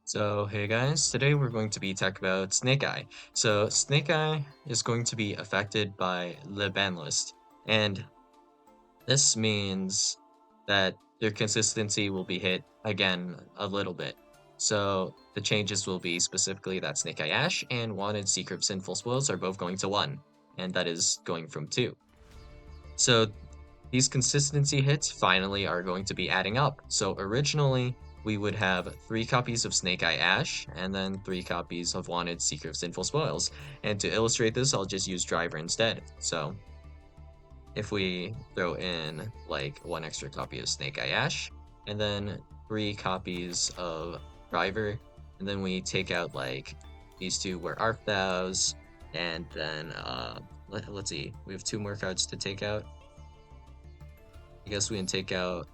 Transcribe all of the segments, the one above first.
So, hey guys, today we're going to be talking about Snake Eye. So, Snake Eye is going to be affected by the ban list, and this means that their consistency will be hit again a little bit. So, the changes will be specifically that Snake Eye Ash and Wanted Secret Sinful Spoils are both going to 1, and that is going from 2. So, these consistency hits finally are going to be adding up. So originally, we would have 3 copies of Snake Eye Ash, and then 3 copies of Wanted Seeker of Sinful Spoils. And to illustrate this, I'll just use Driver instead. So if we throw in like 1 extra copy of Snake Eye Ash, and then 3 copies of Driver, and then we take out like these 2 Where Art Thou's, and then let's see, we have 2 more cards to take out. I guess we can take out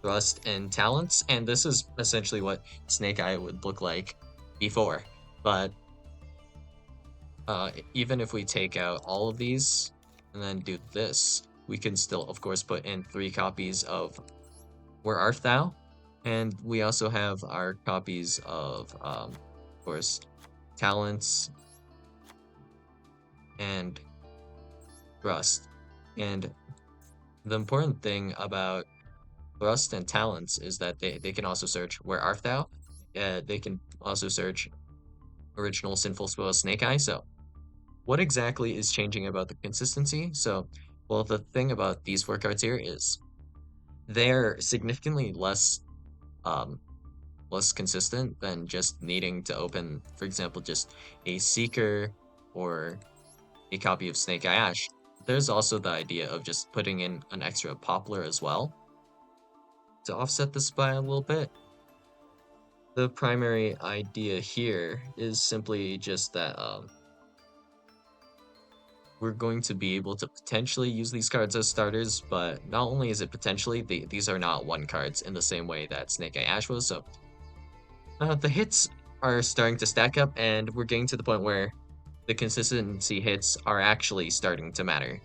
Thrust and Talents, and this is essentially what Snake Eye would look like before. But even if we take out all of these and then do this, we can still, of course, put in 3 copies of Where Art Thou? And we also have our copies of course, Talents and Thrust. And the important thing about Thrust and Talents is that they can also search Where Art Thou? They can also search Original Sinful Spoil Snake Eye. So, what exactly is changing about the consistency? So, well, the thing about these 4 cards here is they're significantly um, less consistent than just needing to open, for example, just a Seeker or a copy of Snake Eye Ash. There's also the idea of just putting in an extra Poplar as well to offset this by a little bit. The primary idea here is simply just that we're going to be able to potentially use these cards as starters, but not only is it potentially, these are not 1 cards in the same way that Snake Eye Ash was, so the hits are starting to stack up, and we're getting to the point where the consistency hits are actually starting to matter.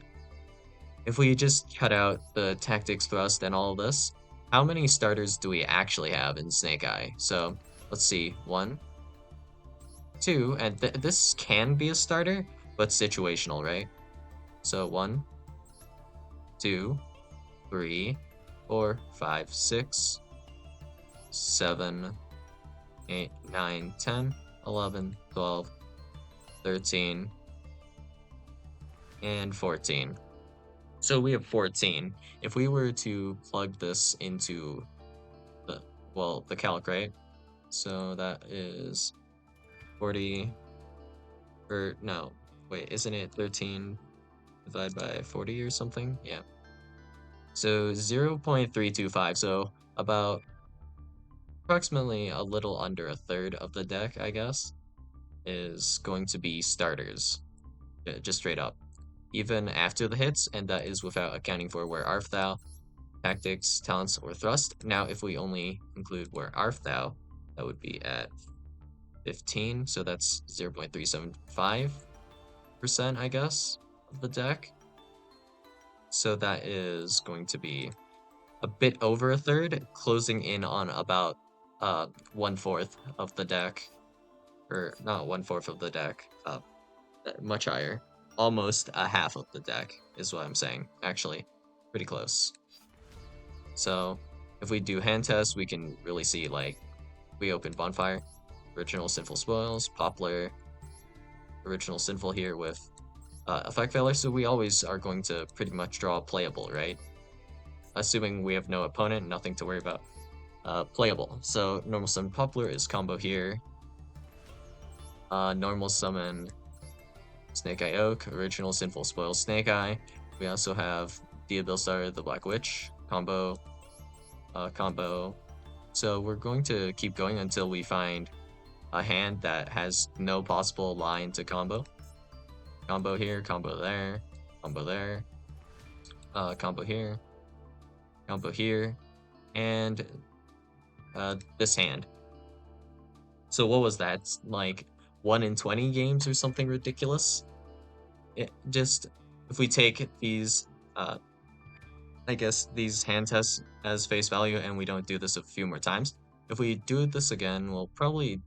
If we just cut out the Tactics Thrust and all of this, how many starters do we actually have in Snake Eye? So, let's see, 1, 2, and this can be a starter, but situational, right? So 1, 2, 3, 4, 5, 6, 7, 8, 9, 10, 11, 12, 13, and 14. So we have 14. If we were to plug this into the calc, right? So that is 40, or no, wait, isn't it 13 divided by 40 or something? Yeah. So 0.325, so about approximately a little under a third of the deck, I guess, is going to be starters, just straight up. Even after the hits, and that is without accounting for Where Art Thou, Tactics, Talents, or Thrust. Now, if we only include Where Art Thou, that would be at 15, so that's 0.375%, I guess, of the deck. So that is going to be a bit over a third, closing in on about 1/4 of the deck, or not 1/4 of the deck, much higher. Almost a half of the deck is what I'm saying. Actually, pretty close. So if we do hand test, we can really see like we open Bonfire, Original Sinful Spoils, Poplar, Original Sinful here with Effect Veiler, so we always are going to pretty much draw playable, right? Assuming we have no opponent, nothing to worry about. Playable. So normal summon Poplar is combo here. Normal summon Snake Eye Oak, Original Sinful Spoil Snake Eye. We also have Diabilstar the Black Witch combo. So we're going to keep going until we find a hand that has no possible line to combo. Combo here, combo there, combo there, combo here, combo here, and this hand. So what was that? Like 1 in 20 games or something ridiculous? If we take these I guess these hand tests as face value and we don't do this a few more times, If we do this again, we'll probably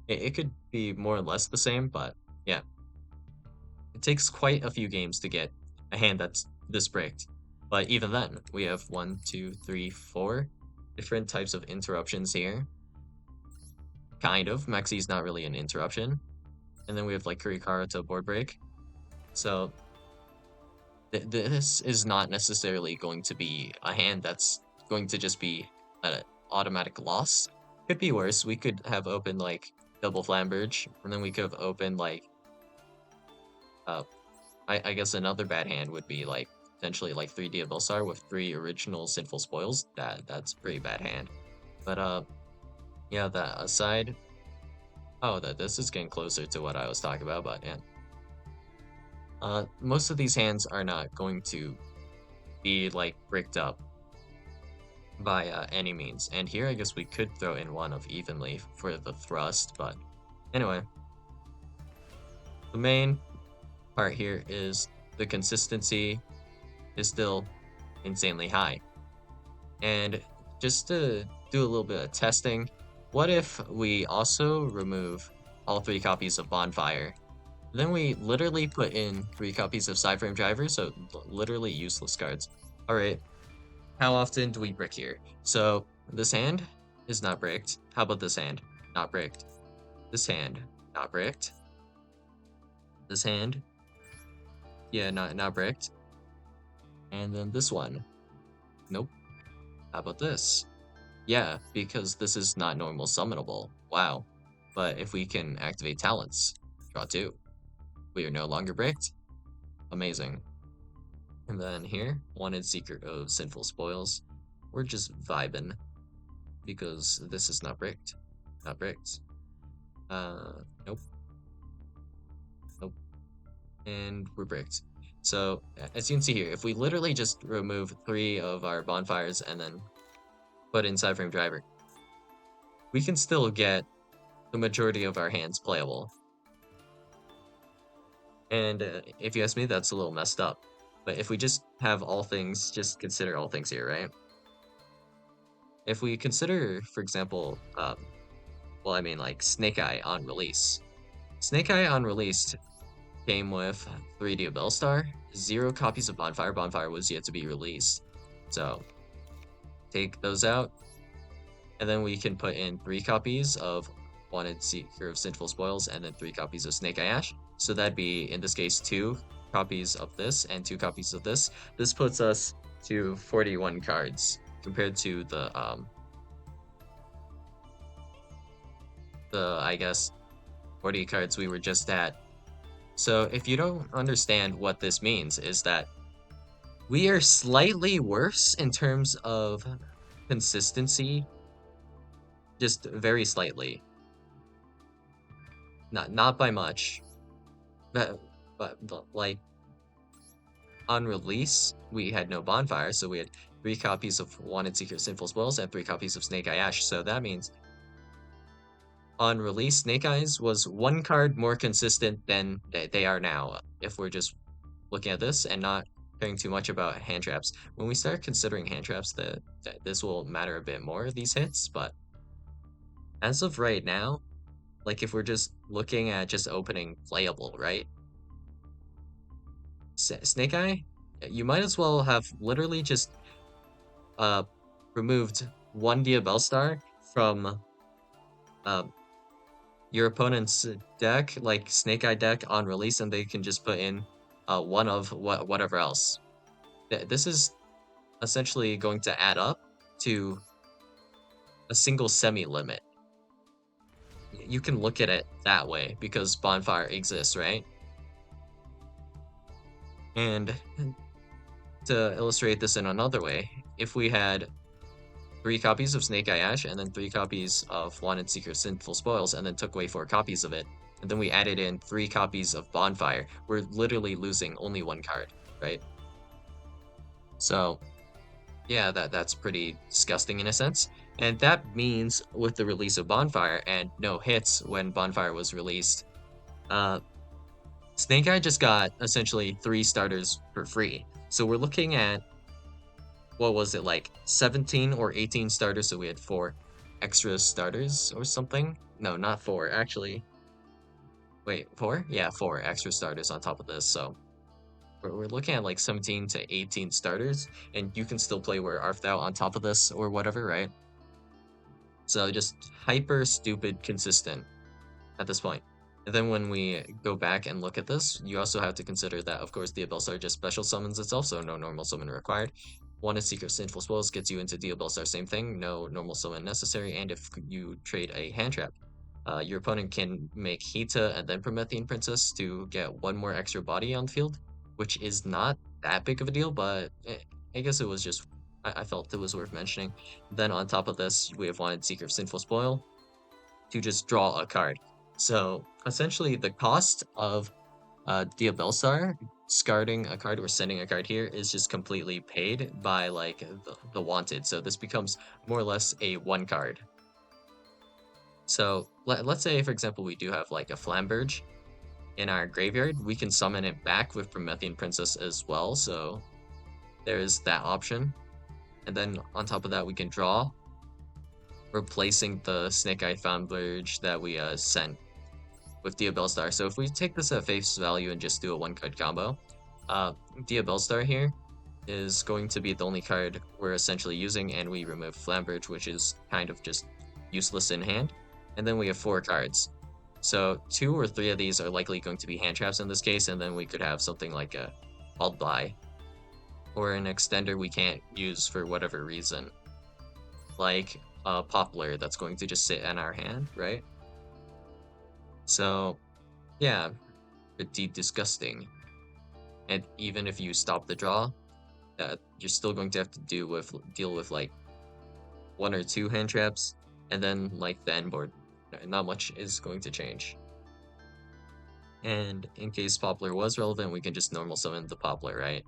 it could be more or less the same, but yeah, it takes quite a few games to get a hand that's this bricked. But even then, we have one, two, three, four different types of interruptions here. Kind of. Mexi's not really an interruption. And then we have like Kurikara to board break. So this is not necessarily going to be a hand that's going to just be an automatic loss. Could be worse. We could have opened like double Flamberge, and then we could have opened like uh I guess another bad hand would be like potentially like 3 Diabellstar with 3 original Sinful Spoils. That's a pretty bad hand. But yeah, that aside, oh, that this is getting closer to what I was talking about, but yeah. Most of these hands are not going to be like bricked up by any means. And here I guess we could throw in one of Evenly for the thrust, but anyway. The main part here is the consistency is still insanely high. And just to do a little bit of testing, what if we also remove all 3 copies of Bonfire? Then we literally put in 3 copies of Cyframe Driver, so literally useless cards. Alright, how often do we brick here? So this hand is not bricked. How about this hand? Not bricked. This hand, not bricked. This hand, yeah, not bricked. And then this one, nope. How about this? Yeah, because this is not normal summonable. Wow. But if we can activate talents, draw 2. We are no longer bricked. Amazing. And then here, Wanted Secret of Sinful Spoils. We're just vibing because this is not bricked. Not bricked. Nope. Nope. And we're bricked. So, as you can see here, if we literally just remove 3 of our bonfires and then put in Cyframe Driver, we can still get the majority of our hands playable. And if you ask me, that's a little messed up. But if we just have all things, just consider all things here, right? If we consider, for example, well, I mean, like Snake Eye on release. Snake Eye on release came with 3D of Bellstar, 0 copies of Bonfire. Bonfire was yet to be released. So take those out, and then we can put in 3 copies of Wanted Seeker of Sinful Spoils, and then 3 copies of Snake Eye Ash. So that'd be, in this case, 2 copies of this and 2 copies of this. This puts us to 41 cards compared to the I guess 40 cards we were just at. So if you don't understand what this means, is that we are slightly worse in terms of consistency, just very slightly. Not by much, but like on release we had no bonfire, so we had 3 copies of Wanted Seeker Sinful Spoils and 3 copies of Snake Eye Ash. So that means on release, Snake Eyes was 1 card more consistent than they are now. If we're just looking at this and not caring too much about hand traps, when we start considering hand traps, that this will matter a bit more, these hits. But as of right now, like if we're just looking at just opening playable, right? Snake Eye, you might as well have literally just removed 1 Diabellstar from your opponent's deck, like Snake Eye deck on release, and they can just put in one of whatever else. This is essentially going to add up to a single semi-limit. You can look at it that way because Bonfire exists, right? And to illustrate this in another way, if we had 3 copies of Snake Eye Ash and then 3 copies of Wanted Seeker Sinful Spoils and then took away 4 copies of it, and then we added in 3 copies of Bonfire, we're literally losing only 1 card, right? So yeah, that's pretty disgusting in a sense. And that means with the release of Bonfire and no hits when Bonfire was released, Snake Eye just got essentially 3 starters for free. So we're looking at, what was it, like 17 or 18 starters, so we had 4. extra starters or something. No, not four, actually. Wait, four? Yeah, four extra starters on top of this. So we're looking at like 17 to 18 starters, and you can still play Where Art Thou on top of this or whatever, right? So just hyper stupid consistent at this point. And then when we go back and look at this, you also have to consider that, of course, Diabellstar just special summons itself, so no normal summon required. One is Secret Sinful Spoils, gets you into Diabellstar, same thing, no normal summon necessary, and if you trade a hand trap, your opponent can make Hita and then Promethean Princess to get one more extra body on the field, which is not that big of a deal, but I guess it was just, I felt it was worth mentioning. Then on top of this, we have wanted Secret Sinful Spoil to just draw a card. So essentially, the cost of Diabellstar discarding a card or sending a card here is just completely paid by like the wanted. So this becomes more or less a one card. So let's say, for example, we do have like a Flamberge in our graveyard. We can summon it back with Promethean Princess as well. So there's that option. And then on top of that, we can draw, replacing the Snake Eye Flamberge that we sent with Diabellstar. So if we take this at face value and just do a one card combo, uh, Diabellstar here is going to be the only card we're essentially using, and we remove Flambridge, which is kind of just useless in hand. And then we have four cards. So two or three of these are likely going to be hand traps in this case, and then we could have something like a Called By, or an extender we can't use for whatever reason, like a Poplar that's going to just sit in our hand, right? So yeah, pretty disgusting. And even if you stop the draw, you're still going to have to deal with like one or two hand traps, and then like the end board. Not much is going to change. And in case Poplar was relevant, we can just normal summon the Poplar, right?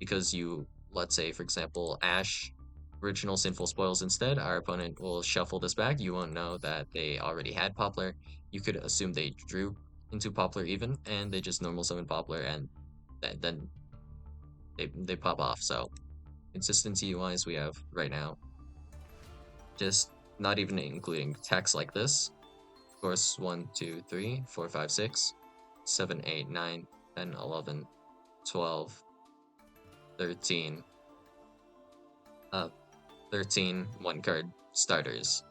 Because you, let's say, for example, Ash original Sinful Spoils instead, our opponent will shuffle this back. You won't know that they already had Poplar. You could assume they drew into Poplar even, and they just normal summon Poplar, and then they pop off. So consistency wise, we have right now just not even including text like this. Of course, 1, 2, 3, 4, 5, 6, 7, 8, 9, 10, 11, 12, 13, 13 one card starters.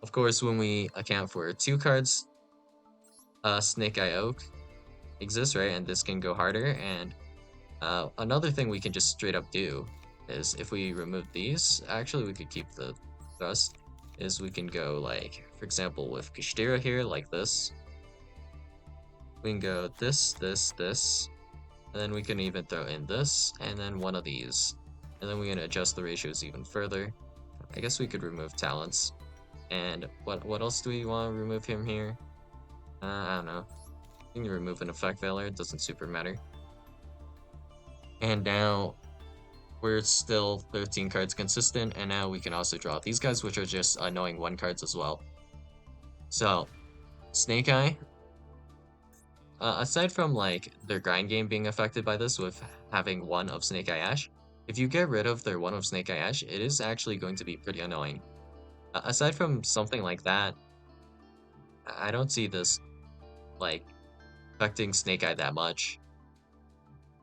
Of course, when we account for two cards, Snake Eye Oak exists, right? And this can go harder. And another thing we can just straight up do is if we remove these, actually we could keep the thrust, is we can go like, for example, with Kashtira here, like this. We can go this, this, this, and then we can even throw in this, and then one of these. And then we can adjust the ratios even further. I guess we could remove talents. And what else do we want to remove him here? I don't know. We can remove an effect valor, it doesn't super matter. And now we're still 13 cards consistent, and now we can also draw these guys, which are just annoying one cards as well. So, Snake Eye, aside from like their grind game being affected by this with having one of Snake Eye Ash, if you get rid of their one of Snake Eye Ash, it is actually going to be pretty annoying. Aside from something like that, I don't see this like affecting Snake Eye that much.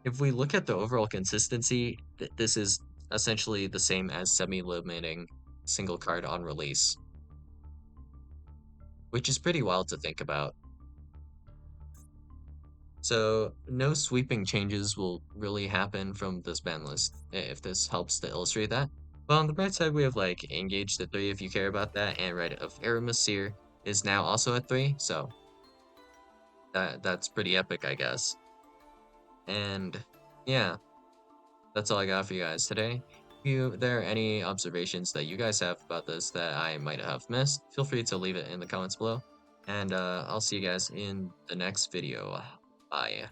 If we look at the overall consistency, this is essentially the same as semi-limiting single card on release, which is pretty wild to think about. So no sweeping changes will really happen from this ban list, if this helps to illustrate that. Well, on the bright side, we have like Engage the 3 if you care about that, and Rite of Aramis is now also at 3, so that's pretty epic, I guess. And yeah, that's all I got for you guys today. If there are any observations that you guys have about this that I might have missed, feel free to leave it in the comments below. And I'll see you guys in the next video. Bye.